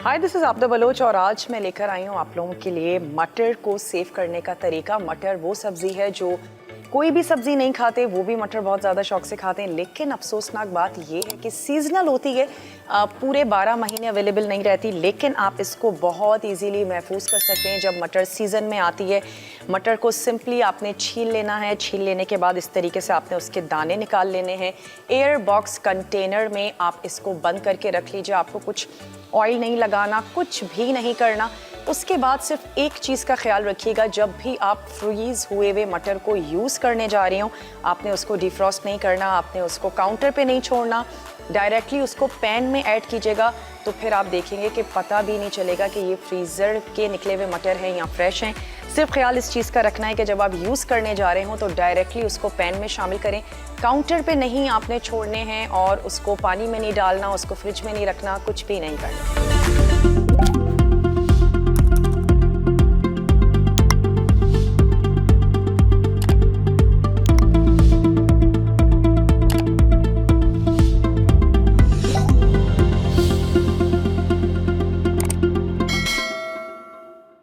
Hi, this is Abida Bloch और आज मैं लेकर आई हूँ आप लोगों के लिए मटर को सेव करने का तरीका। मटर वो सब्ज़ी है जो कोई भी सब्ज़ी नहीं खाते, वो भी मटर बहुत ज़्यादा शौक से खाते हैं। लेकिन अफसोसनाक बात ये है कि सीजनल होती है, पूरे 12 महीने अवेलेबल नहीं रहती। लेकिन आप इसको बहुत इजीली महफूज कर सकते हैं जब मटर सीज़न में आती है। मटर को सिंपली आपने छील लेना है। छील लेने के बाद इस तरीके से आपने उसके दाने निकाल लेने हैं। एयर बॉक्स कंटेनर में आप इसको बंद करके रख लीजिए। आपको कुछ ऑयल नहीं लगाना, कुछ भी नहीं करना। उसके बाद सिर्फ एक चीज़ का ख्याल रखिएगा, जब भी आप फ्रीज़ हुए हुए मटर को यूज़ करने जा रहे हो, आपने उसको डिफ्रॉस्ट नहीं करना, आपने उसको काउंटर पे नहीं छोड़ना, डायरेक्टली उसको पैन में ऐड कीजिएगा। तो फिर आप देखेंगे कि पता भी नहीं चलेगा कि ये फ्रीज़र के निकले हुए मटर हैं या फ्रेश हैं। सिर्फ ख्याल इस चीज़ का रखना है कि जब आप यूज़ करने जा रहे हो तो डायरेक्टली उसको पैन में शामिल करें, काउंटर पे नहीं आपने छोड़ने हैं। और उसको पानी में नहीं डालना, उसको फ्रिज में नहीं रखना, कुछ भी नहीं करना।